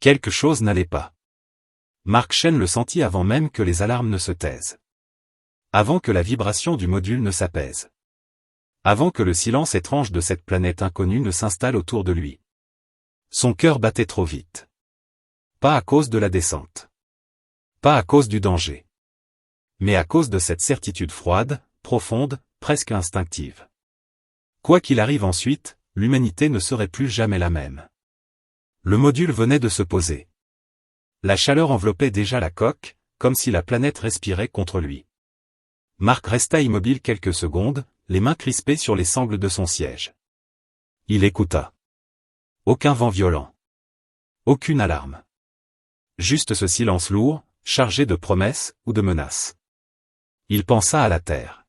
Quelque chose n'allait pas. Mark Chen le sentit avant même que les alarmes ne se taisent. Avant que la vibration du module ne s'apaise. Avant que le silence étrange de cette planète inconnue ne s'installe autour de lui. Son cœur battait trop vite. Pas à cause de la descente. Pas à cause du danger. Mais à cause de cette certitude froide, profonde, presque instinctive. Quoi qu'il arrive ensuite, l'humanité ne serait plus jamais la même. Le module venait de se poser. La chaleur enveloppait déjà la coque, comme si la planète respirait contre lui. Mark resta immobile quelques secondes, les mains crispées sur les sangles de son siège. Il écouta. Aucun vent violent. Aucune alarme. Juste ce silence lourd, chargé de promesses ou de menaces. Il pensa à la Terre.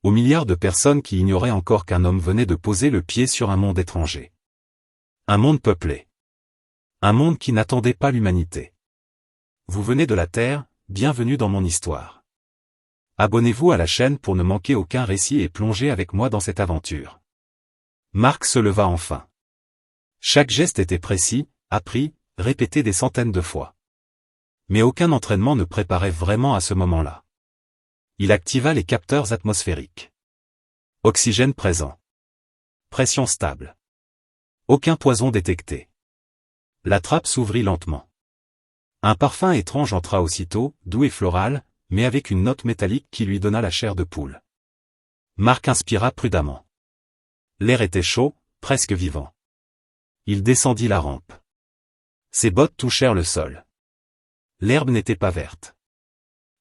Aux milliards de personnes qui ignoraient encore qu'un homme venait de poser le pied sur un monde étranger. Un monde peuplé. Un monde qui n'attendait pas l'humanité. Vous venez de la Terre, bienvenue dans mon histoire. Abonnez-vous à la chaîne pour ne manquer aucun récit et plongez avec moi dans cette aventure. Mark se leva enfin. Chaque geste était précis, appris, répété des centaines de fois. Mais aucun entraînement ne préparait vraiment à ce moment-là. Il activa les capteurs atmosphériques. Oxygène présent. Pression stable. Aucun poison détecté. La trappe s'ouvrit lentement. Un parfum étrange entra aussitôt, doux et floral, mais avec une note métallique qui lui donna la chair de poule. Mark inspira prudemment. L'air était chaud, presque vivant. Il descendit la rampe. Ses bottes touchèrent le sol. L'herbe n'était pas verte.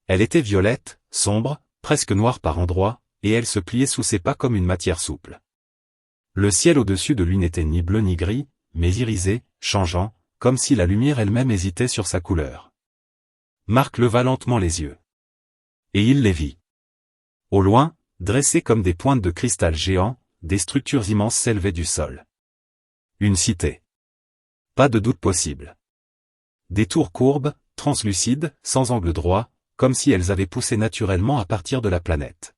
Elle était violette, sombre, presque noire par endroits, et elle se pliait sous ses pas comme une matière souple. Le ciel au-dessus de lui n'était ni bleu ni gris, mais irisé, changeant, comme si la lumière elle-même hésitait sur sa couleur. Mark leva lentement les yeux. Et il les vit. Au loin, dressées comme des pointes de cristal géants, des structures immenses s'élevaient du sol. Une cité. Pas de doute possible. Des tours courbes, translucides, sans angle droit, comme si elles avaient poussé naturellement à partir de la planète.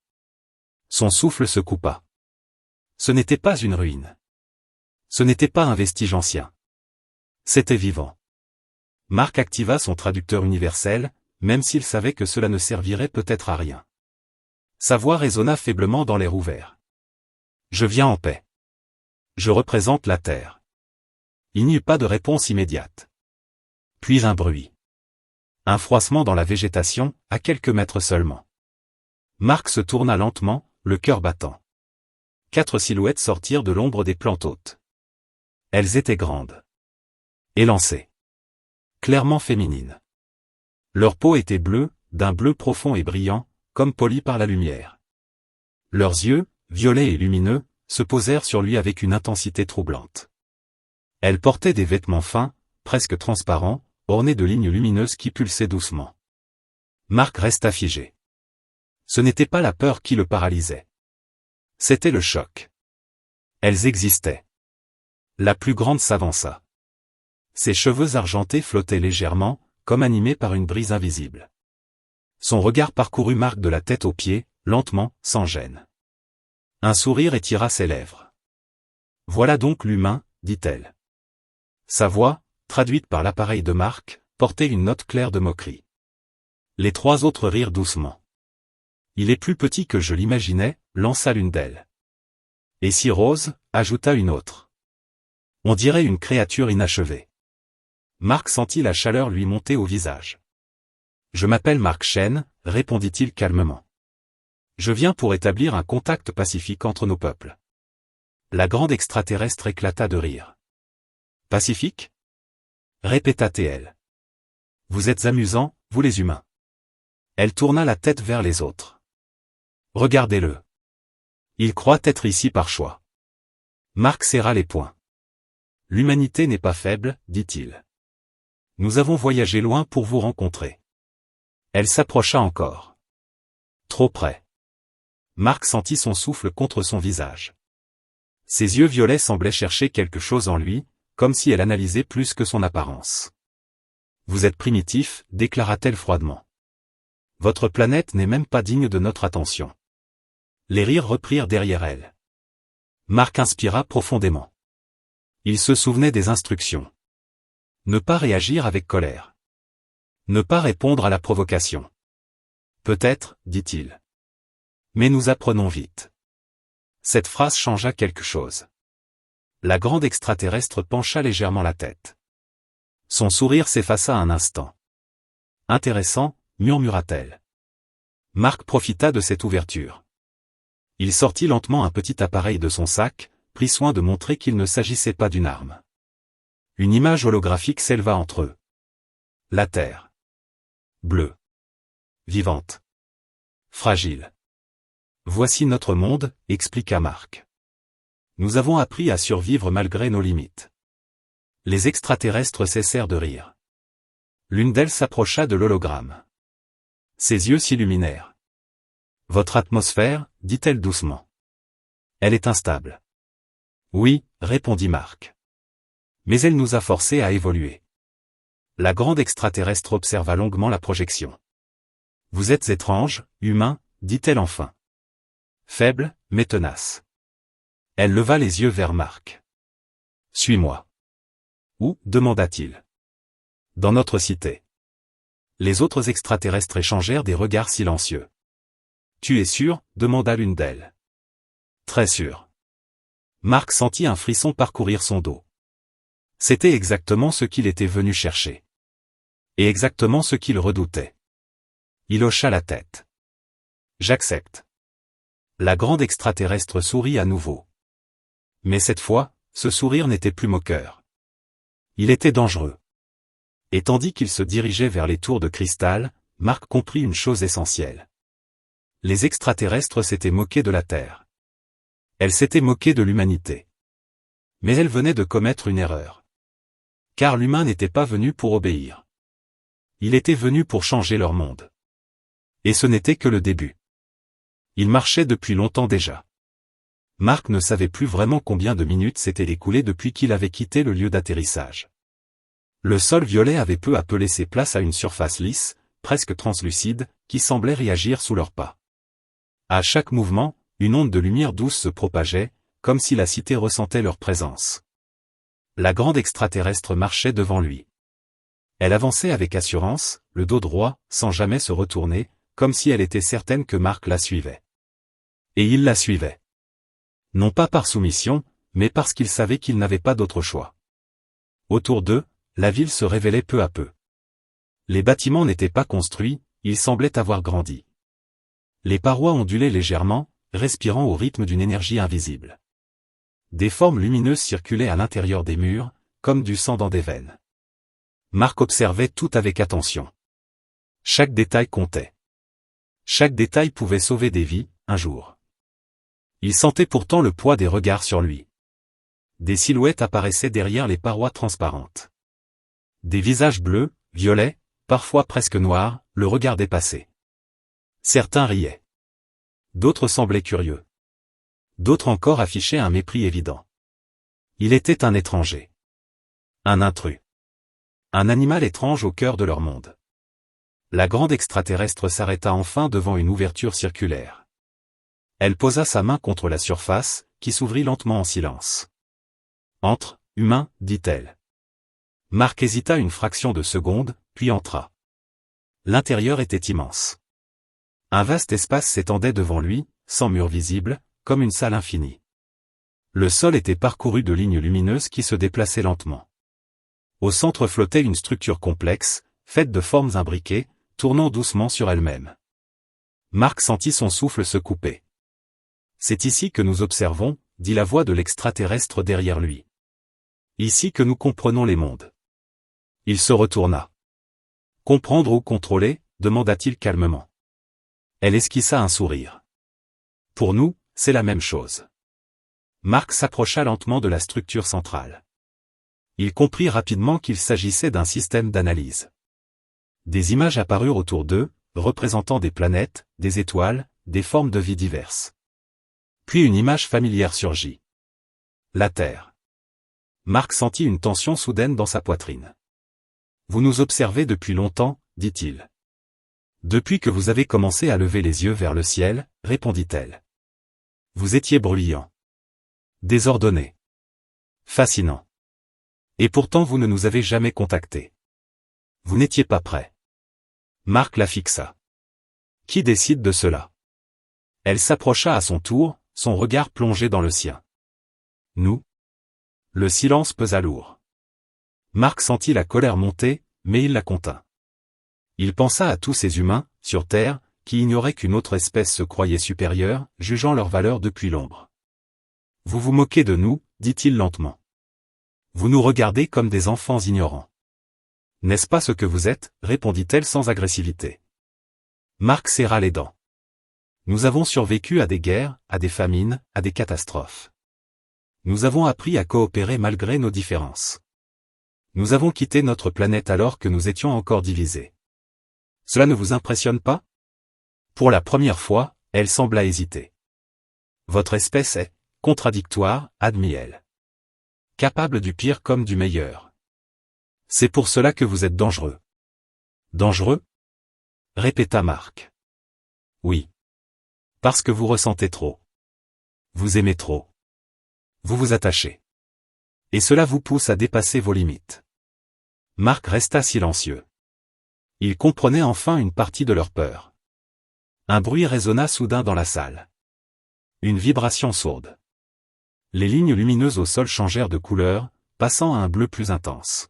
Son souffle se coupa. Ce n'était pas une ruine. Ce n'était pas un vestige ancien. C'était vivant. Mark activa son traducteur universel, même s'il savait que cela ne servirait peut-être à rien. Sa voix résonna faiblement dans l'air ouvert. Je viens en paix. Je représente la Terre. Il n'y eut pas de réponse immédiate. Puis un bruit. Un froissement dans la végétation, à quelques mètres seulement. Mark se tourna lentement, le cœur battant. 4 silhouettes sortirent de l'ombre des plantes hautes. Elles étaient grandes. Élancées. Clairement féminines. Leur peau était bleue, d'un bleu profond et brillant, comme poli par la lumière. Leurs yeux, violets et lumineux, se posèrent sur lui avec une intensité troublante. Elles portaient des vêtements fins, presque transparents, ornés de lignes lumineuses qui pulsaient doucement. Mark resta figé. Ce n'était pas la peur qui le paralysait. C'était le choc. Elles existaient. La plus grande s'avança. Ses cheveux argentés flottaient légèrement, comme animés par une brise invisible. Son regard parcourut Mark de la tête aux pieds, lentement, sans gêne. Un sourire étira ses lèvres. Voilà donc l'humain, dit-elle. Sa voix, traduite par l'appareil de Mark, portait une note claire de moquerie. Les 3 autres rirent doucement. Il est plus petit que je l'imaginais, lança l'une d'elles. Et si rose, ajouta une autre. On dirait une créature inachevée. Mark sentit la chaleur lui monter au visage. Je m'appelle Mark Chen, répondit-il calmement. Je viens pour établir un contact pacifique entre nos peuples. La grande extraterrestre éclata de rire. Pacifique ? Répéta-t-elle. Vous êtes amusants, vous les humains. Elle tourna la tête vers les autres. Regardez-le. Il croit être ici par choix. Mark serra les poings. L'humanité n'est pas faible, dit-il. Nous avons voyagé loin pour vous rencontrer. Elle s'approcha encore. Trop près. Mark sentit son souffle contre son visage. Ses yeux violets semblaient chercher quelque chose en lui, comme si elle analysait plus que son apparence. Vous êtes primitif, déclara-t-elle froidement. Votre planète n'est même pas digne de notre attention. Les rires reprirent derrière elle. Mark inspira profondément. Il se souvenait des instructions. Ne pas réagir avec colère. Ne pas répondre à la provocation. Peut-être, dit-il. Mais nous apprenons vite. Cette phrase changea quelque chose. La grande extraterrestre pencha légèrement la tête. Son sourire s'effaça un instant. Intéressant, murmura-t-elle. Marc profita de cette ouverture. Il sortit lentement un petit appareil de son sac, prit soin de montrer qu'il ne s'agissait pas d'une arme. Une image holographique s'éleva entre eux. La Terre. Bleue. Vivante. Fragile. Voici notre monde, expliqua Marc. Nous avons appris à survivre malgré nos limites. Les extraterrestres cessèrent de rire. L'une d'elles s'approcha de l'hologramme. Ses yeux s'illuminèrent. Votre atmosphère, dit-elle doucement. Elle est instable. Oui, répondit Marc. Mais elle nous a forcés à évoluer. La grande extraterrestre observa longuement la projection. Vous êtes étrange, humain, dit-elle enfin. Faible, mais tenace. Elle leva les yeux vers Marc. Suis-moi. Où, demanda-t-il. Dans notre cité. Les autres extraterrestres échangèrent des regards silencieux. Tu es sûr, demanda l'une d'elles. Très sûr. Marc sentit un frisson parcourir son dos. C'était exactement ce qu'il était venu chercher. Et exactement ce qu'il redoutait. Il hocha la tête. J'accepte. La grande extraterrestre sourit à nouveau. Mais cette fois, ce sourire n'était plus moqueur. Il était dangereux. Et tandis qu'il se dirigeait vers les tours de cristal, Marc comprit une chose essentielle. Les extraterrestres s'étaient moqués de la Terre. Elles s'étaient moquées de l'humanité. Mais elles venaient de commettre une erreur. Car l'humain n'était pas venu pour obéir. Il était venu pour changer leur monde. Et ce n'était que le début. Il marchait depuis longtemps déjà. Marc ne savait plus vraiment combien de minutes s'étaient écoulées depuis qu'il avait quitté le lieu d'atterrissage. Le sol violet avait peu à peu laissé place à une surface lisse, presque translucide, qui semblait réagir sous leurs pas. À chaque mouvement, une onde de lumière douce se propageait, comme si la cité ressentait leur présence. La grande extraterrestre marchait devant lui. Elle avançait avec assurance, le dos droit, sans jamais se retourner, comme si elle était certaine que Marc la suivait. Et il la suivait. Non pas par soumission, mais parce qu'il savait qu'il n'avait pas d'autre choix. Autour d'eux, la ville se révélait peu à peu. Les bâtiments n'étaient pas construits, ils semblaient avoir grandi. Les parois ondulaient légèrement, respirant au rythme d'une énergie invisible. Des formes lumineuses circulaient à l'intérieur des murs, comme du sang dans des veines. Marc observait tout avec attention. Chaque détail comptait. Chaque détail pouvait sauver des vies, un jour. Il sentait pourtant le poids des regards sur lui. Des silhouettes apparaissaient derrière les parois transparentes. Des visages bleus, violets, parfois presque noirs, le regardaient passer. Certains riaient. D'autres semblaient curieux. D'autres encore affichaient un mépris évident. Il était un étranger. Un intrus. Un animal étrange au cœur de leur monde. La grande extraterrestre s'arrêta enfin devant une ouverture circulaire. Elle posa sa main contre la surface, qui s'ouvrit lentement en silence. « Entre, humain, dit-elle. » Marc hésita une fraction de seconde, puis entra. L'intérieur était immense. Un vaste espace s'étendait devant lui, sans mur visible, comme une salle infinie. Le sol était parcouru de lignes lumineuses qui se déplaçaient lentement. Au centre flottait une structure complexe, faite de formes imbriquées, tournant doucement sur elle-même. Marc sentit son souffle se couper. « C'est ici que nous observons, » dit la voix de l'extraterrestre derrière lui. « Ici que nous comprenons les mondes. » Il se retourna. « Comprendre ou contrôler ?» demanda-t-il calmement. Elle esquissa un sourire. « Pour nous, c'est la même chose. » Marc s'approcha lentement de la structure centrale. Il comprit rapidement qu'il s'agissait d'un système d'analyse. Des images apparurent autour d'eux, représentant des planètes, des étoiles, des formes de vie diverses. Puis une image familière surgit. La Terre. Marc sentit une tension soudaine dans sa poitrine. « Vous nous observez depuis longtemps, dit-il. »« Depuis que vous avez commencé à lever les yeux vers le ciel, répondit-elle. Vous étiez bruyant. Désordonné. Fascinant. Et pourtant vous ne nous avez jamais contactés. Vous n'étiez pas prêts. Marc la fixa. Qui décide de cela? Elle s'approcha à son tour, son regard plongé dans le sien. Nous? Le silence pesa lourd. Marc sentit la colère monter, mais il la contint. Il pensa à tous ces humains, sur Terre, qui ignoraient qu'une autre espèce se croyait supérieure, jugeant leur valeur depuis l'ombre. Vous vous moquez de nous, dit-il lentement. Vous nous regardez comme des enfants ignorants. N'est-ce pas ce que vous êtes, répondit-elle sans agressivité. Marc serra les dents. Nous avons survécu à des guerres, à des famines, à des catastrophes. Nous avons appris à coopérer malgré nos différences. Nous avons quitté notre planète alors que nous étions encore divisés. Cela ne vous impressionne pas? Pour la première fois, elle sembla hésiter. Votre espèce est contradictoire, admit-elle. Capable du pire comme du meilleur. C'est pour cela que vous êtes dangereux. Dangereux? Répéta Marc. Oui. Parce que vous ressentez trop. Vous aimez trop. Vous vous attachez. Et cela vous pousse à dépasser vos limites. Marc resta silencieux. Il comprenait enfin une partie de leur peur. Un bruit résonna soudain dans la salle. Une vibration sourde. Les lignes lumineuses au sol changèrent de couleur, passant à un bleu plus intense.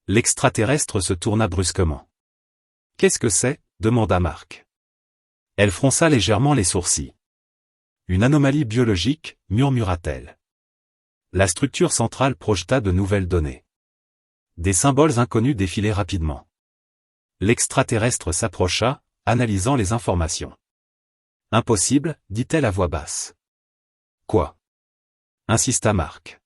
L'extraterrestre se tourna brusquement. « Qu'est-ce que c'est » demanda Marc. Elle fronça légèrement les sourcils. « Une anomalie biologique » murmura-t-elle. La structure centrale projeta de nouvelles données. Des symboles inconnus défilaient rapidement. L'extraterrestre s'approcha, analysant les informations. « Impossible » dit-elle à voix basse. « Quoi » insista Marc.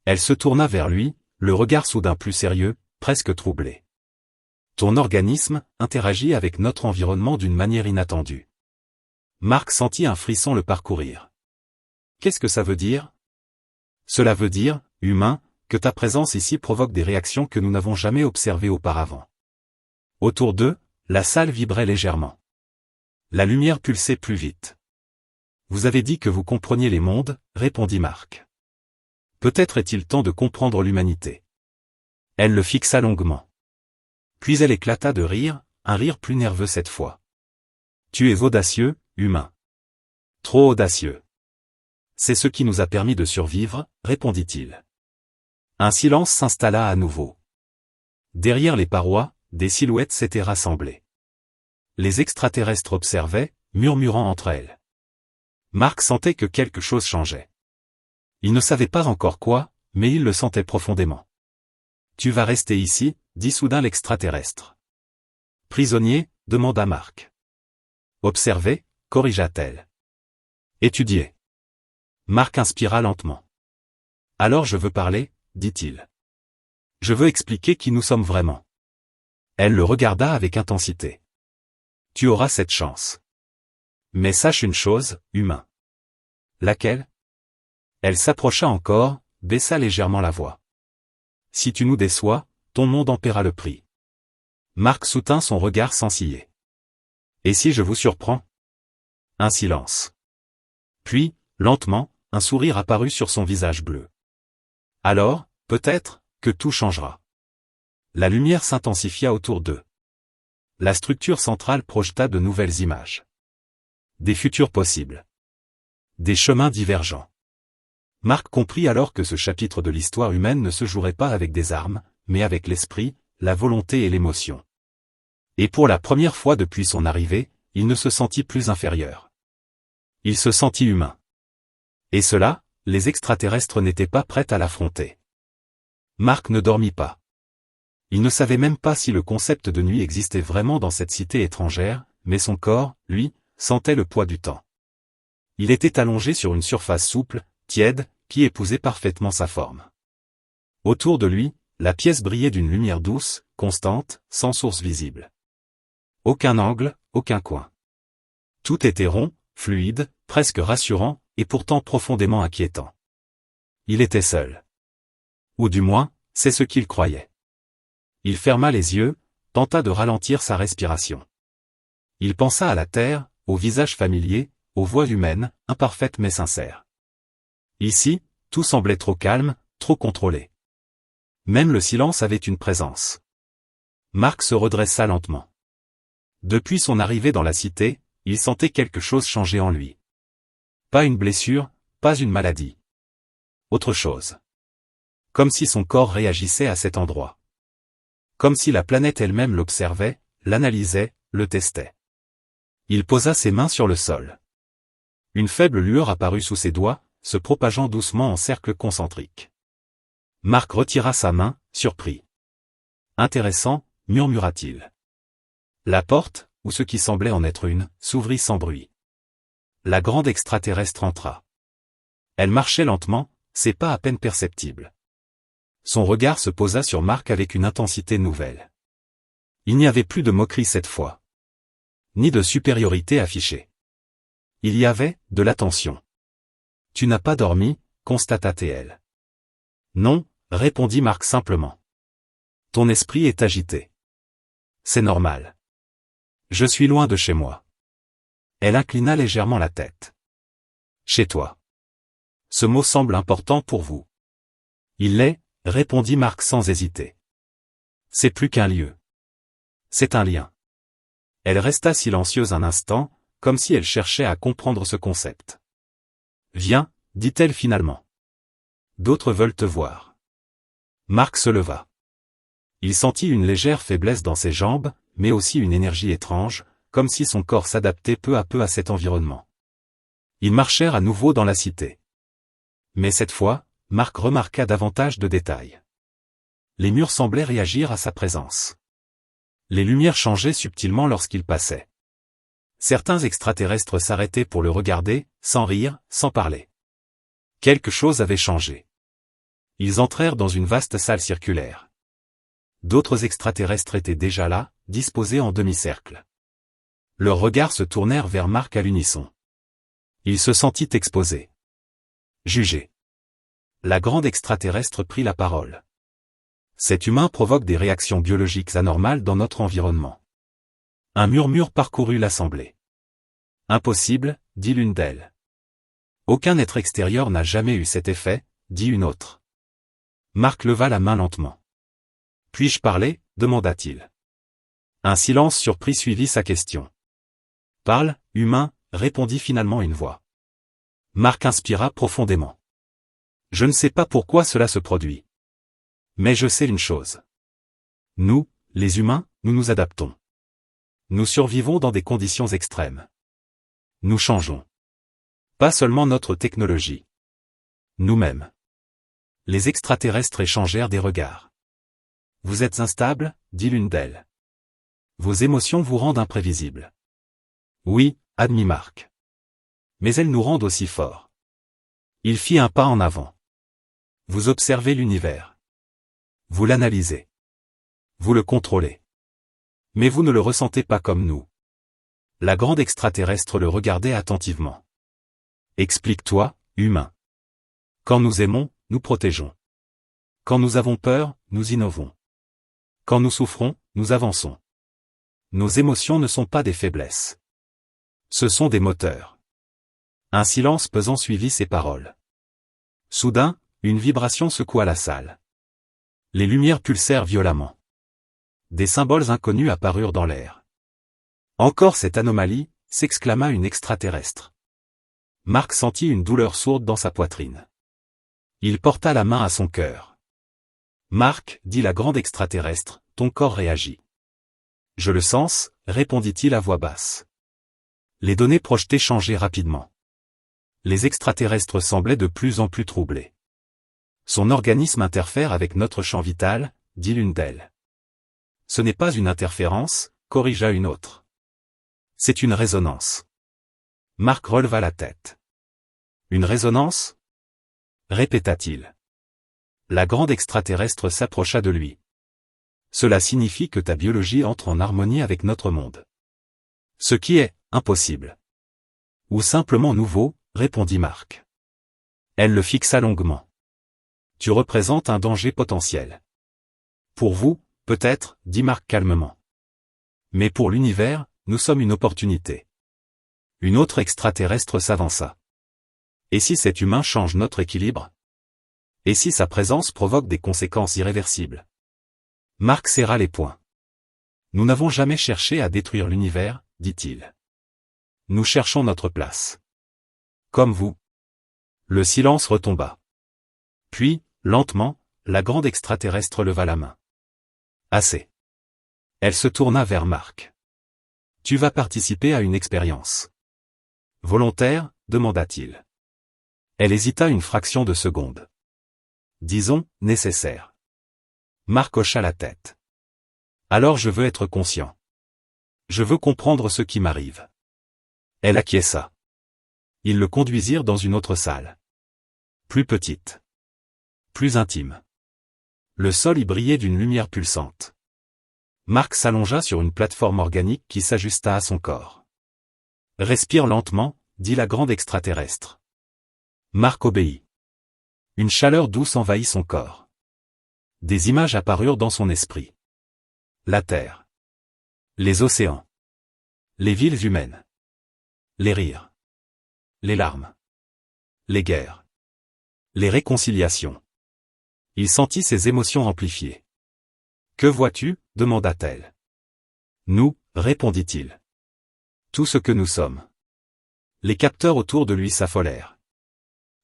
Elle se tourna vers lui, le regard soudain plus sérieux, presque troublé. « Ton organisme interagit avec notre environnement d'une manière inattendue. » Marc sentit un frisson le parcourir. « Qu'est-ce que ça veut dire ?» Cela veut dire, humain, que ta présence ici provoque des réactions que nous n'avons jamais observées auparavant. Autour d'eux, la salle vibrait légèrement. La lumière pulsait plus vite. Vous avez dit que vous compreniez les mondes, répondit Marc. Peut-être est-il temps de comprendre l'humanité. Elle le fixa longuement. Puis elle éclata de rire, un rire plus nerveux cette fois. Tu es audacieux, humain. Trop audacieux. C'est ce qui nous a permis de survivre, répondit-il. Un silence s'installa à nouveau. Derrière les parois, des silhouettes s'étaient rassemblées. Les extraterrestres observaient, murmurant entre elles. Marc sentait que quelque chose changeait. Il ne savait pas encore quoi, mais il le sentait profondément. « Tu vas rester ici » dit soudain l'extraterrestre. « Prisonnier » demanda Marc. « Observer » corrigea-t-elle. « Étudier. » Marc inspira lentement. « Alors je veux parler » dit-il. « Je veux expliquer qui nous sommes vraiment. » Elle le regarda avec intensité. « Tu auras cette chance. Mais sache une chose, humain. » Laquelle? Elle s'approcha encore, baissa légèrement la voix. « Si tu nous déçois, ton monde en paiera le prix. » Marc soutint son regard sans ciller. « Et si je vous surprends ?» Un silence. Puis, lentement, un sourire apparut sur son visage bleu. « Alors, peut-être, que tout changera. » La lumière s'intensifia autour d'eux. La structure centrale projeta de nouvelles images. Des futurs possibles. Des chemins divergents. Marc comprit alors que ce chapitre de l'histoire humaine ne se jouerait pas avec des armes, mais avec l'esprit, la volonté et l'émotion. Et pour la première fois depuis son arrivée, il ne se sentit plus inférieur. Il se sentit humain. Et cela, les extraterrestres n'étaient pas prêts à l'affronter. Marc ne dormit pas. Il ne savait même pas si le concept de nuit existait vraiment dans cette cité étrangère, mais son corps, lui, sentait le poids du temps. Il était allongé sur une surface souple, tiède, qui épousait parfaitement sa forme. Autour de lui, la pièce brillait d'une lumière douce, constante, sans source visible. Aucun angle, aucun coin. Tout était rond, fluide, presque rassurant, et pourtant profondément inquiétant. Il était seul. Ou du moins, c'est ce qu'il croyait. Il ferma les yeux, tenta de ralentir sa respiration. Il pensa à la terre, au visage familier, aux voix humaines, imparfaites mais sincères. Ici, tout semblait trop calme, trop contrôlé. Même le silence avait une présence. Marc se redressa lentement. Depuis son arrivée dans la cité, il sentait quelque chose changer en lui. Pas une blessure, pas une maladie. Autre chose. Comme si son corps réagissait à cet endroit. Comme si la planète elle-même l'observait, l'analysait, le testait. Il posa ses mains sur le sol. Une faible lueur apparut sous ses doigts, se propageant doucement en cercle concentrique. Marc retira sa main, surpris. Intéressant, murmura-t-il. La porte, ou ce qui semblait en être une, s'ouvrit sans bruit. La grande extraterrestre entra. Elle marchait lentement, ses pas à peine perceptibles. Son regard se posa sur Marc avec une intensité nouvelle. Il n'y avait plus de moquerie cette fois. Ni de supériorité affichée. Il y avait de l'attention. « Tu n'as pas dormi ?» constata-t-elle. « Non » répondit Marc simplement. « Ton esprit est agité. »« C'est normal. Je suis loin de chez moi. » Elle inclina légèrement la tête. « Chez toi. Ce mot semble important pour vous. »« Il l'est » répondit Marc sans hésiter. « C'est plus qu'un lieu. C'est un lien. » Elle resta silencieuse un instant, comme si elle cherchait à comprendre ce concept. « Viens » dit-elle finalement. « D'autres veulent te voir. » Marc se leva. Il sentit une légère faiblesse dans ses jambes, mais aussi une énergie étrange, comme si son corps s'adaptait peu à peu à cet environnement. Ils marchèrent à nouveau dans la cité. Mais cette fois, Marc remarqua davantage de détails. Les murs semblaient réagir à sa présence. Les lumières changeaient subtilement lorsqu'il passait. Certains extraterrestres s'arrêtaient pour le regarder, sans rire, sans parler. Quelque chose avait changé. Ils entrèrent dans une vaste salle circulaire. D'autres extraterrestres étaient déjà là, disposés en demi-cercle. Leurs regards se tournèrent vers Marc à l'unisson. Il se sentit exposé. Jugé. La grande extraterrestre prit la parole. Cet humain provoque des réactions biologiques anormales dans notre environnement. Un murmure parcourut l'assemblée. Impossible, dit l'une d'elles. Aucun être extérieur n'a jamais eu cet effet, dit une autre. Marc leva la main lentement. Puis-je parler, demanda-t-il. Un silence surpris suivit sa question. Parle, humain, répondit finalement une voix. Marc inspira profondément. Je ne sais pas pourquoi cela se produit. Mais je sais une chose. Nous, les humains, nous nous adaptons. Nous survivons dans des conditions extrêmes. Nous changeons. Pas seulement notre technologie. Nous-mêmes. Les extraterrestres échangèrent des regards. Vous êtes instable, dit l'une d'elles. Vos émotions vous rendent imprévisibles. Oui, admit Marc. Mais elles nous rendent aussi forts. Il fit un pas en avant. Vous observez l'univers. Vous l'analysez. Vous le contrôlez. Mais vous ne le ressentez pas comme nous. La grande extraterrestre le regardait attentivement. Explique-toi, humain. Quand nous aimons, nous protégeons. Quand nous avons peur, nous innovons. Quand nous souffrons, nous avançons. Nos émotions ne sont pas des faiblesses. Ce sont des moteurs. Un silence pesant suivit ces paroles. Soudain, une vibration secoua la salle. Les lumières pulsèrent violemment. Des symboles inconnus apparurent dans l'air. Encore cette anomalie, s'exclama une extraterrestre. Marc sentit une douleur sourde dans sa poitrine. Il porta la main à son cœur. Marc, dit la grande extraterrestre, ton corps réagit. Je le sens, répondit-il à voix basse. Les données projetées changeaient rapidement. Les extraterrestres semblaient de plus en plus troublés. Son organisme interfère avec notre champ vital, dit l'une d'elles. Ce n'est pas une interférence, corrigea une autre. C'est une résonance. Marc releva la tête. Une résonance ? Répéta-t-il. La grande extraterrestre s'approcha de lui. Cela signifie que ta biologie entre en harmonie avec notre monde. Ce qui est impossible. Ou simplement nouveau, répondit Marc. Elle le fixa longuement. Tu représentes un danger potentiel. Pour vous, peut-être, dit Marc calmement. Mais pour l'univers, nous sommes une opportunité. Une autre extraterrestre s'avança. Et si cet humain change notre équilibre ? Et si sa présence provoque des conséquences irréversibles? Marc serra les poings. Nous n'avons jamais cherché à détruire l'univers, dit-il. Nous cherchons notre place. Comme vous. Le silence retomba. Puis, lentement, la grande extraterrestre leva la main. Assez. Elle se tourna vers Marc. Tu vas participer à une expérience. Volontaire, demanda-t-il. Elle hésita une fraction de seconde. Disons, nécessaire. Marc hocha la tête. Alors je veux être conscient. Je veux comprendre ce qui m'arrive. Elle acquiesça. Ils le conduisirent dans une autre salle. Plus petite. Plus intime. Le sol y brillait d'une lumière pulsante. Marc s'allongea sur une plateforme organique qui s'ajusta à son corps. Respire lentement, dit la grande extraterrestre. Marc obéit. Une chaleur douce envahit son corps. Des images apparurent dans son esprit. La terre. Les océans. Les villes humaines. Les rires. Les larmes. Les guerres. Les réconciliations. Il sentit ses émotions amplifiées. Que vois-tu? Demanda-t-elle. Nous, répondit-il. Tout ce que nous sommes. Les capteurs autour de lui s'affolèrent.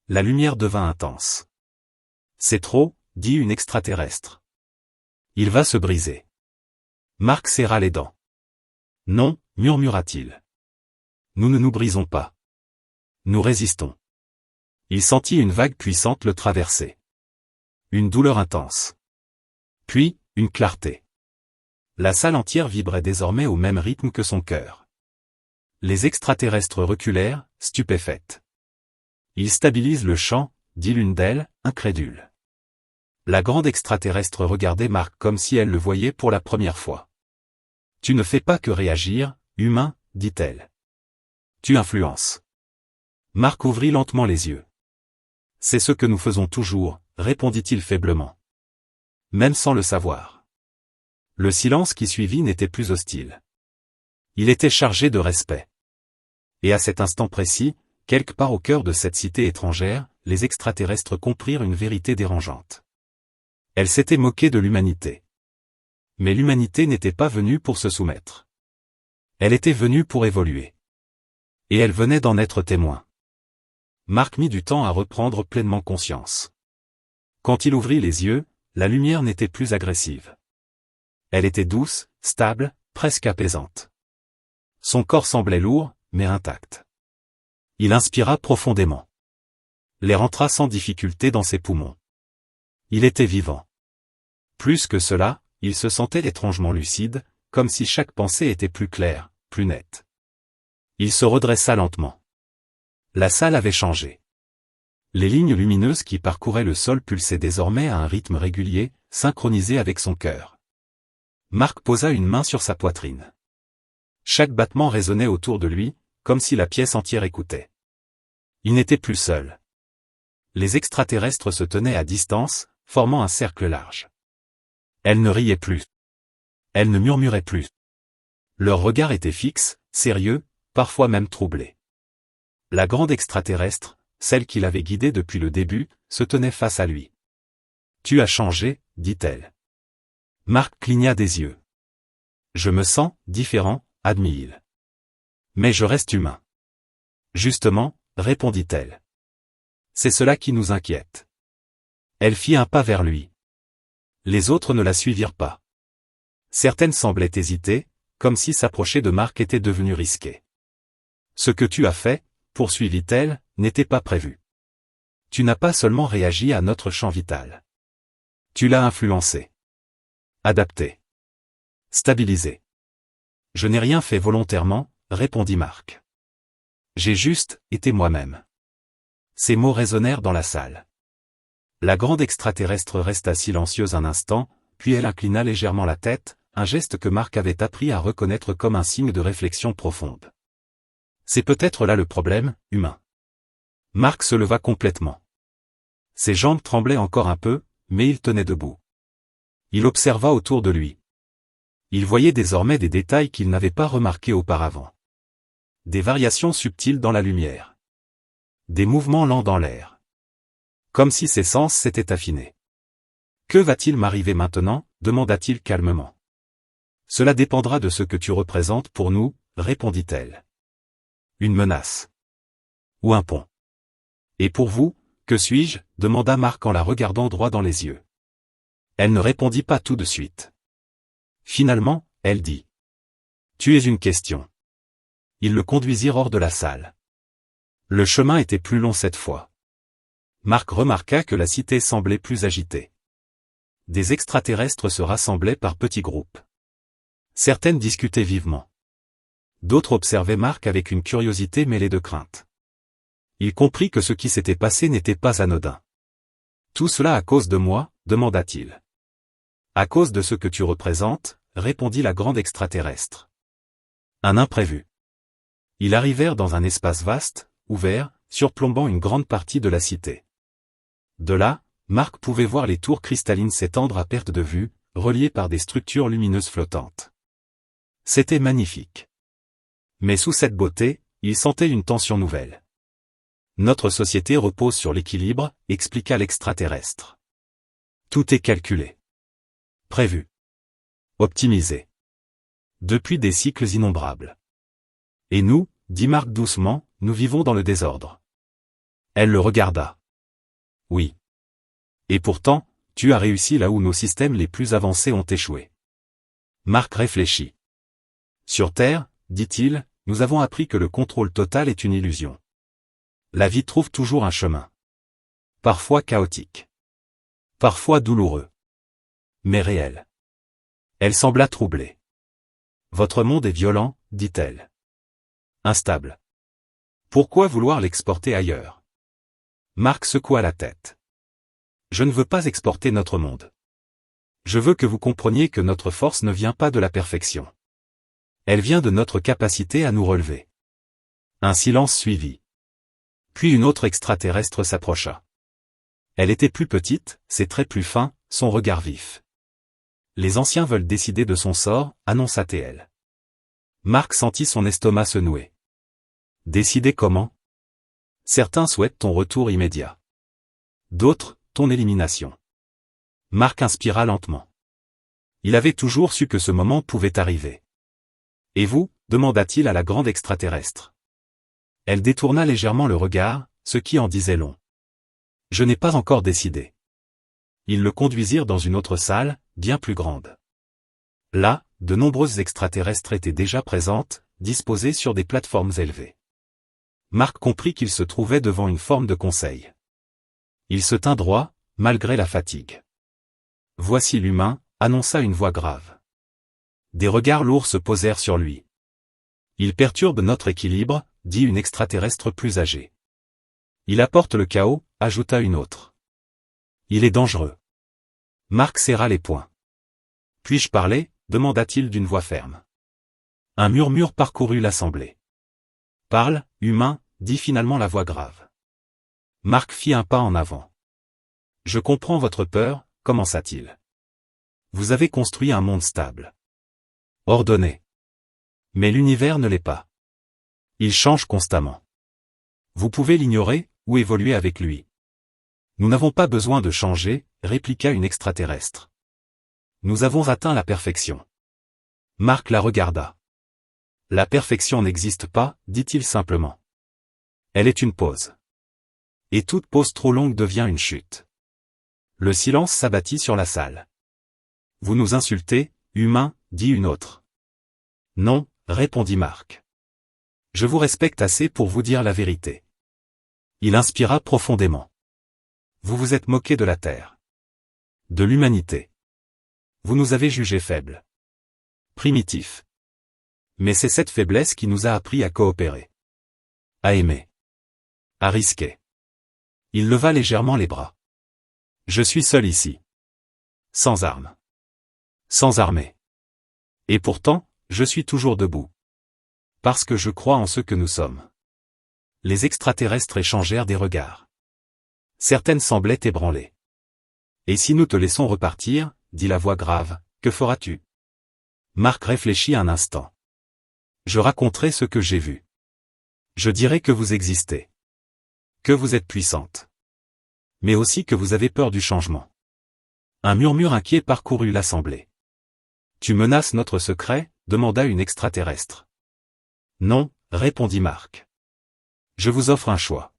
La lumière devint intense. C'est trop, dit une extraterrestre. Il va se briser. Marc serra les dents. Non, murmura-t-il. Nous ne nous brisons pas. Nous résistons. Il sentit une vague puissante le traverser. Une douleur intense. Puis, une clarté. La salle entière vibrait désormais au même rythme que son cœur. Les extraterrestres reculèrent, stupéfaites. Ils stabilisent le champ, dit l'une d'elles, incrédule. La grande extraterrestre regardait Marc comme si elle le voyait pour la première fois. Tu ne fais pas que réagir, humain, dit-elle. Tu influences. Marc ouvrit lentement les yeux. C'est ce que nous faisons toujours, répondit-il faiblement. Même sans le savoir. Le silence qui suivit n'était plus hostile. Il était chargé de respect. Et à cet instant précis, quelque part au cœur de cette cité étrangère, les extraterrestres comprirent une vérité dérangeante. Elles s'étaient moquées de l'humanité. Mais l'humanité n'était pas venue pour se soumettre. Elle était venue pour évoluer. Et elle venait d'en être témoin. Marc mit du temps à reprendre pleinement conscience. Quand il ouvrit les yeux, la lumière n'était plus agressive. Elle était douce, stable, presque apaisante. Son corps semblait lourd, mais intact. Il inspira profondément. L'air entra sans difficulté dans ses poumons. Il était vivant. Plus que cela, il se sentait étrangement lucide, comme si chaque pensée était plus claire, plus nette. Il se redressa lentement. La salle avait changé. Les lignes lumineuses qui parcouraient le sol pulsaient désormais à un rythme régulier, synchronisé avec son cœur. Marc posa une main sur sa poitrine. Chaque battement résonnait autour de lui, comme si la pièce entière écoutait. Il n'était plus seul. Les extraterrestres se tenaient à distance, formant un cercle large. Elles ne riaient plus. Elles ne murmuraient plus. Leur regard était fixe, sérieux, parfois même troublé. La grande extraterrestre, celle qui l'avait guidé depuis le début, se tenait face à lui. « Tu as changé, dit-elle. » Marc cligna des yeux. « Je me sens différent, admit-il. Mais je reste humain. » Justement, répondit-elle. C'est cela qui nous inquiète. Elle fit un pas vers lui. Les autres ne la suivirent pas. Certaines semblaient hésiter, comme si s'approcher de Marc était devenu risqué. Ce que tu as fait, poursuivit-elle, n'était pas prévu. Tu n'as pas seulement réagi à notre champ vital. Tu l'as influencé. Adapté. Stabilisé. Je n'ai rien fait volontairement, répondit Marc. J'ai juste été moi-même. Ces mots résonnèrent dans la salle. La grande extraterrestre resta silencieuse un instant, puis elle inclina légèrement la tête, un geste que Marc avait appris à reconnaître comme un signe de réflexion profonde. C'est peut-être là le problème, humain. Marc se leva complètement. Ses jambes tremblaient encore un peu, mais il tenait debout. Il observa autour de lui. Il voyait désormais des détails qu'il n'avait pas remarqués auparavant. Des variations subtiles dans la lumière. Des mouvements lents dans l'air. Comme si ses sens s'étaient affinés. Que va-t-il m'arriver maintenant, demanda-t-il calmement. Cela dépendra de ce que tu représentes pour nous, répondit-elle. Une menace. Ou un pont. Et pour vous, que suis-je, demanda Marc en la regardant droit dans les yeux. Elle ne répondit pas tout de suite. Finalement, elle dit. Tu es une question. Ils le conduisirent hors de la salle. Le chemin était plus long cette fois. Marc remarqua que la cité semblait plus agitée. Des extraterrestres se rassemblaient par petits groupes. Certaines discutaient vivement. D'autres observaient Marc avec une curiosité mêlée de crainte. Il comprit que ce qui s'était passé n'était pas anodin. Tout cela à cause de moi, demanda-t-il. À cause de ce que tu représentes, répondit la grande extraterrestre. Un imprévu. Ils arrivèrent dans un espace vaste, ouvert, surplombant une grande partie de la cité. De là, Marc pouvait voir les tours cristallines s'étendre à perte de vue, reliées par des structures lumineuses flottantes. C'était magnifique. Mais sous cette beauté, il sentait une tension nouvelle. Notre société repose sur l'équilibre, expliqua l'extraterrestre. Tout est calculé. Prévu. Optimisé. Depuis des cycles innombrables. Et nous, dit Marc doucement, nous vivons dans le désordre. Elle le regarda. Oui. Et pourtant, tu as réussi là où nos systèmes les plus avancés ont échoué. Marc réfléchit. Sur Terre, dit-il, nous avons appris que le contrôle total est une illusion. La vie trouve toujours un chemin. Parfois chaotique. Parfois douloureux. Mais réel. Elle sembla troublée. Votre monde est violent, dit-elle. Instable. Pourquoi vouloir l'exporter ailleurs? Marc secoua la tête. Je ne veux pas exporter notre monde. Je veux que vous compreniez que notre force ne vient pas de la perfection. Elle vient de notre capacité à nous relever. Un silence suivit. Puis une autre extraterrestre s'approcha. Elle était plus petite, ses traits plus fins, son regard vif. Les anciens veulent décider de son sort, annonça-t-elle. Marc sentit son estomac se nouer. Décider comment? Certains souhaitent ton retour immédiat. D'autres, ton élimination. Marc inspira lentement. Il avait toujours su que ce moment pouvait arriver. Et vous, demanda-t-il à la grande extraterrestre. Elle détourna légèrement le regard, ce qui en disait long. Je n'ai pas encore décidé. Ils le conduisirent dans une autre salle, bien plus grande. Là, de nombreuses extraterrestres étaient déjà présentes, disposées sur des plateformes élevées. Marc comprit qu'il se trouvait devant une forme de conseil. Il se tint droit, malgré la fatigue. Voici l'humain, annonça une voix grave. Des regards lourds se posèrent sur lui. Il perturbe notre équilibre, dit une extraterrestre plus âgée. Il apporte le chaos, ajouta une autre. Il est dangereux. Marc serra les poings. Puis-je parler, demanda-t-il d'une voix ferme. Un murmure parcourut l'assemblée. Parle, humain, dit finalement la voix grave. Marc fit un pas en avant. Je comprends votre peur, commença-t-il. Vous avez construit un monde stable. Ordonné. Mais l'univers ne l'est pas. Il change constamment. Vous pouvez l'ignorer, ou évoluer avec lui. Nous n'avons pas besoin de changer, répliqua une extraterrestre. Nous avons atteint la perfection. Marc la regarda. La perfection n'existe pas, dit-il simplement. Elle est une pause. Et toute pause trop longue devient une chute. Le silence s'abattit sur la salle. Vous nous insultez, humain, dit une autre. Non, répondit Marc. Je vous respecte assez pour vous dire la vérité. Il inspira profondément. Vous vous êtes moqué de la Terre. De l'humanité. Vous nous avez jugés faibles. Primitifs. Mais c'est cette faiblesse qui nous a appris à coopérer. À aimer. À risquer. Il leva légèrement les bras. Je suis seul ici. Sans armes. Sans armée. Et pourtant, je suis toujours debout. Parce que je crois en ce que nous sommes. Les extraterrestres échangèrent des regards. Certaines semblaient ébranlées. Et si nous te laissons repartir, dit la voix grave, que feras-tu? Marc réfléchit un instant. Je raconterai ce que j'ai vu. Je dirai que vous existez. Que vous êtes puissante. Mais aussi que vous avez peur du changement. Un murmure inquiet parcourut l'assemblée. Tu menaces notre secret? Demanda une extraterrestre. Non, répondit Mark. Je vous offre un choix.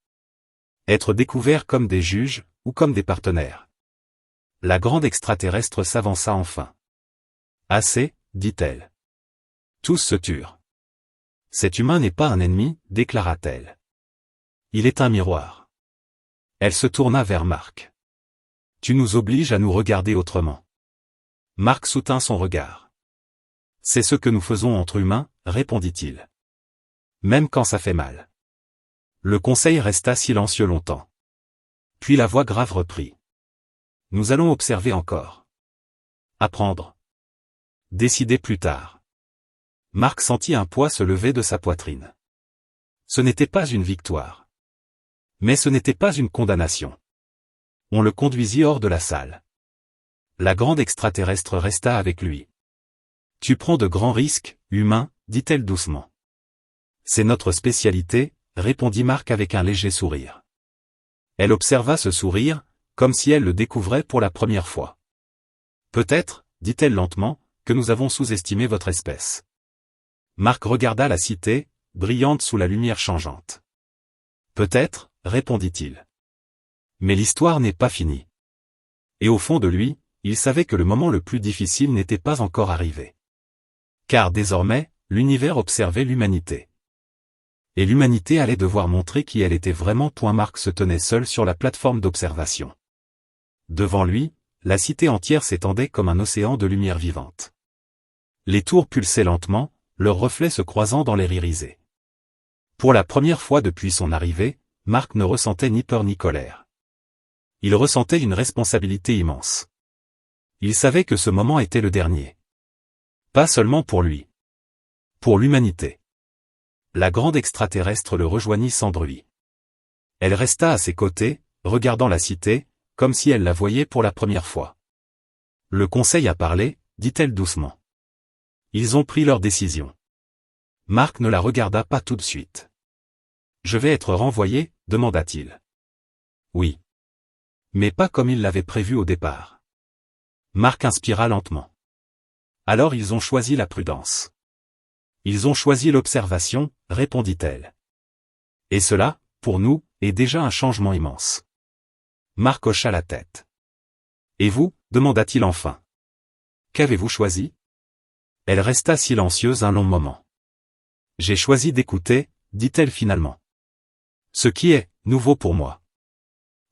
Être découvert comme des juges, ou comme des partenaires. La grande extraterrestre s'avança enfin. Assez, dit-elle. Tous se turent. Cet humain n'est pas un ennemi, déclara-t-elle. Il est un miroir. Elle se tourna vers Mark. Tu nous obliges à nous regarder autrement. Mark soutint son regard. C'est ce que nous faisons entre humains, répondit-il. Même quand ça fait mal. Le conseil resta silencieux longtemps. Puis la voix grave reprit. Nous allons observer encore. Apprendre. Décider plus tard. Mark sentit un poids se lever de sa poitrine. Ce n'était pas une victoire. Mais ce n'était pas une condamnation. On le conduisit hors de la salle. La grande extraterrestre resta avec lui. Tu prends de grands risques, humain, dit-elle doucement. C'est notre spécialité, répondit Mark avec un léger sourire. Elle observa ce sourire, comme si elle le découvrait pour la première fois. Peut-être, dit-elle lentement, que nous avons sous-estimé votre espèce. Mark regarda la cité, brillante sous la lumière changeante. Peut-être, répondit-il. Mais l'histoire n'est pas finie. Et au fond de lui, il savait que le moment le plus difficile n'était pas encore arrivé. Car désormais, l'univers observait l'humanité. Et l'humanité allait devoir montrer qui elle était vraiment. Mark se tenait seul sur la plateforme d'observation. Devant lui, la cité entière s'étendait comme un océan de lumière vivante. Les tours pulsaient lentement, leurs reflets se croisant dans l'air irisé. Pour la première fois depuis son arrivée, Mark ne ressentait ni peur ni colère. Il ressentait une responsabilité immense. Il savait que ce moment était le dernier. Pas seulement pour lui. Pour l'humanité. La grande extraterrestre le rejoignit sans bruit. Elle resta à ses côtés, regardant la cité, comme si elle la voyait pour la première fois. Le conseil a parlé, dit-elle doucement. Ils ont pris leur décision. Mark ne la regarda pas tout de suite. Je vais être renvoyé, demanda-t-il. Oui. Mais pas comme il l'avait prévu au départ. Mark inspira lentement. Alors ils ont choisi la prudence. Ils ont choisi l'observation, répondit-elle. Et cela, pour nous, est déjà un changement immense. Mark hocha la tête. Et vous, demanda-t-il enfin. Qu'avez-vous choisi? Elle resta silencieuse un long moment. J'ai choisi d'écouter, dit-elle finalement. Ce qui est nouveau pour moi.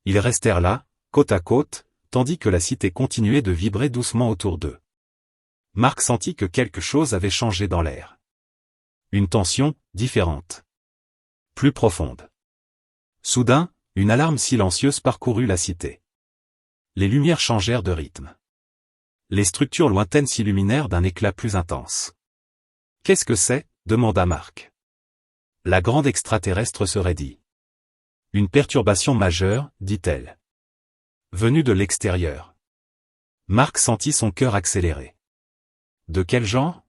Ils restèrent là, côte à côte, tandis que la cité continuait de vibrer doucement autour d'eux. Mark sentit que quelque chose avait changé dans l'air. Une tension, différente. Plus profonde. Soudain, une alarme silencieuse parcourut la cité. Les lumières changèrent de rythme. Les structures lointaines s'illuminèrent d'un éclat plus intense. Qu'est-ce que c'est? Demanda Mark. La grande extraterrestre se raidit. Une perturbation majeure, dit-elle. Venue de l'extérieur. Mark sentit son cœur accélérer. De quel genre?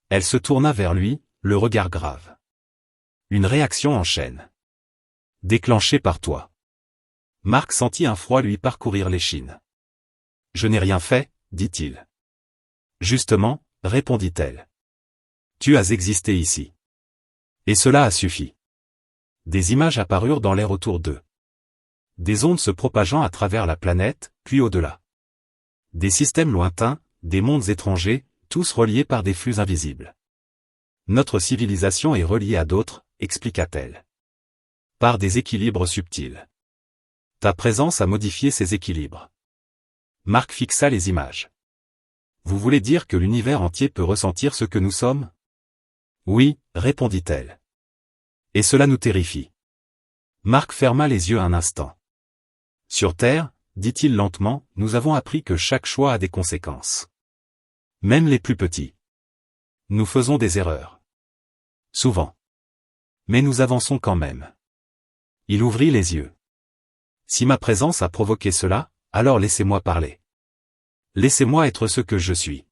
Elle se tourna vers lui, le regard grave. Une réaction en chaîne. Déclenchée par toi. Mark sentit un froid lui parcourir l'échine. Je n'ai rien fait, dit-il. Justement, répondit-elle. Tu as existé ici. Et cela a suffi. Des images apparurent dans l'air autour d'eux. Des ondes se propageant à travers la planète, puis au-delà. Des systèmes lointains, des mondes étrangers, tous reliés par des flux invisibles. Notre civilisation est reliée à d'autres, expliqua-t-elle. Par des équilibres subtils. Ta présence a modifié ces équilibres. Mark fixa les images. Vous voulez dire que l'univers entier peut ressentir ce que nous sommes? Oui, répondit-elle. Et cela nous terrifie. Mark ferma les yeux un instant. Sur Terre, dit-il lentement, nous avons appris que chaque choix a des conséquences. Même les plus petits. Nous faisons des erreurs. Souvent. Mais nous avançons quand même. Il ouvrit les yeux. Si ma présence a provoqué cela, alors laissez-moi parler. Laissez-moi être ce que je suis.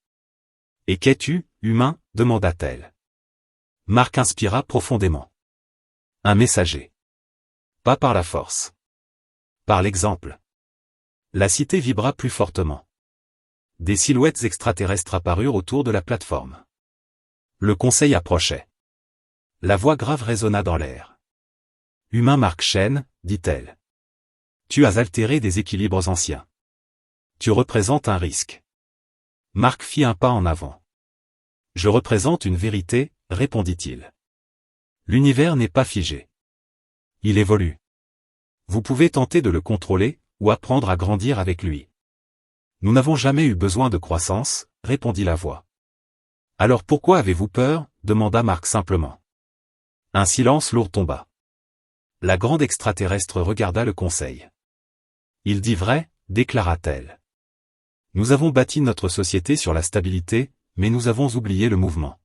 Et qu'es-tu, humain? Demanda-t-elle. Mark inspira profondément. Un messager. Pas par la force. par l'exemple. La cité vibra plus fortement. Des silhouettes extraterrestres apparurent autour de la plateforme. Le conseil approchait. La voix grave résonna dans l'air. « Humain Mark Shen, dit-elle. Tu as altéré des équilibres anciens. Tu représentes un risque. » Mark fit un pas en avant. « Je représente une vérité, répondit-il. L'univers n'est pas figé. Il évolue. Vous pouvez tenter de le contrôler, ou apprendre à grandir avec lui. Nous n'avons jamais eu besoin de croissance, répondit la voix. Alors pourquoi avez-vous peur, demanda Mark simplement. Un silence lourd tomba. La grande extraterrestre regarda le conseil. Il dit vrai, déclara-t-elle. Nous avons bâti notre société sur la stabilité, mais nous avons oublié le mouvement.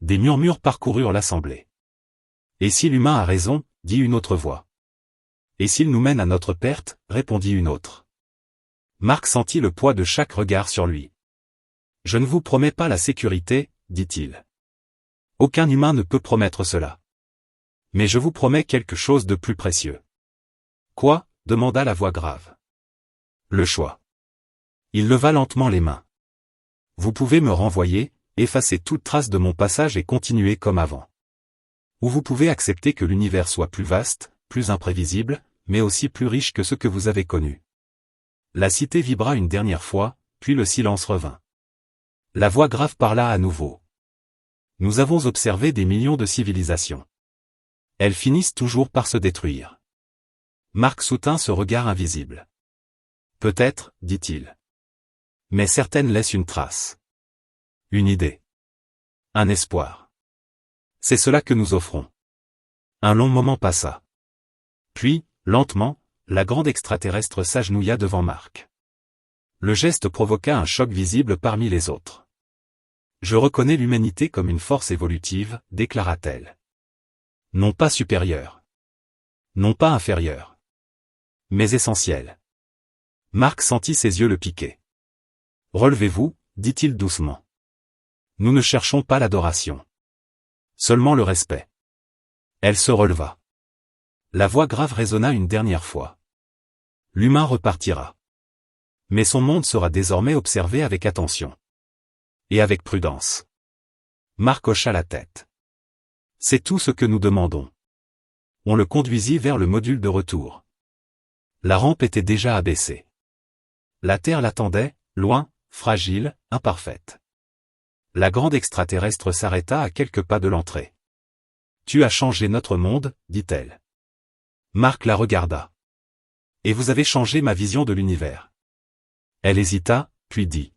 Des murmures parcoururent l'assemblée. Et si l'humain a raison, dit une autre voix. Et s'il nous mène à notre perte, répondit une autre. Mark sentit le poids de chaque regard sur lui. Je ne vous promets pas la sécurité, dit-il. Aucun humain ne peut promettre cela. Mais je vous promets quelque chose de plus précieux. Quoi? Demanda la voix grave. Le choix. Il leva lentement les mains. Vous pouvez me renvoyer, effacer toute trace de mon passage et continuer comme avant. Ou vous pouvez accepter que l'univers soit plus vaste, plus imprévisible, mais aussi plus riche que ce que vous avez connu. La cité vibra une dernière fois, puis le silence revint. La voix grave parla à nouveau. Nous avons observé des millions de civilisations. Elles finissent toujours par se détruire. Mark soutint ce regard invisible. Peut-être, dit-il. Mais certaines laissent une trace. Une idée. Un espoir. C'est cela que nous offrons. Un long moment passa. Puis, lentement, la grande extraterrestre s'agenouilla devant Mark. Le geste provoqua un choc visible parmi les autres. Je reconnais l'humanité comme une force évolutive, déclara-t-elle. Non pas supérieure. Non pas inférieure. Mais essentielle. Mark sentit ses yeux le piquer. Relevez-vous, dit-il doucement. Nous ne cherchons pas l'adoration. Seulement le respect. Elle se releva. La voix grave résonna une dernière fois. L'humain repartira. Mais son monde sera désormais observé avec attention. Et avec prudence. Mark hocha la tête. C'est tout ce que nous demandons. On le conduisit vers le module de retour. La rampe était déjà abaissée. La Terre l'attendait, loin, fragile, imparfaite. La grande extraterrestre s'arrêta à quelques pas de l'entrée. Tu as changé notre monde, dit-elle. Mark la regarda. Et vous avez changé ma vision de l'univers. Elle hésita, puis dit.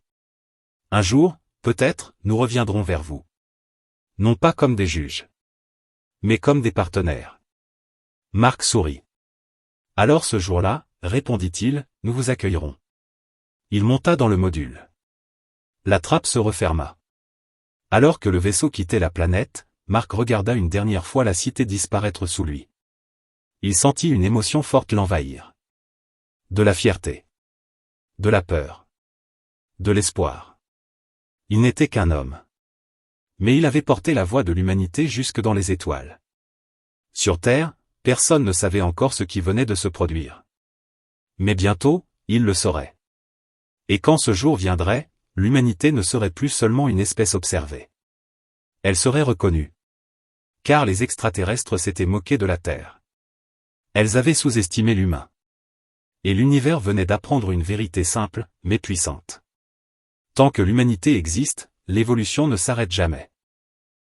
Un jour, peut-être, nous reviendrons vers vous. Non pas comme des juges. Mais comme des partenaires. Mark sourit. Alors ce jour-là, répondit-il, nous vous accueillerons. Il monta dans le module. La trappe se referma. Alors que le vaisseau quittait la planète, Mark regarda une dernière fois la cité disparaître sous lui. Il sentit une émotion forte l'envahir. De la fierté. De la peur. De l'espoir. Il n'était qu'un homme. Mais il avait porté la voix de l'humanité jusque dans les étoiles. Sur Terre, personne ne savait encore ce qui venait de se produire. Mais bientôt, il le saurait. Et quand ce jour viendrait, l'humanité ne serait plus seulement une espèce observée. Elle serait reconnue. Car les extraterrestres s'étaient moqués de la Terre. Elles avaient sous-estimé l'humain. Et l'univers venait d'apprendre une vérité simple, mais puissante. Tant que l'humanité existe, l'évolution ne s'arrête jamais.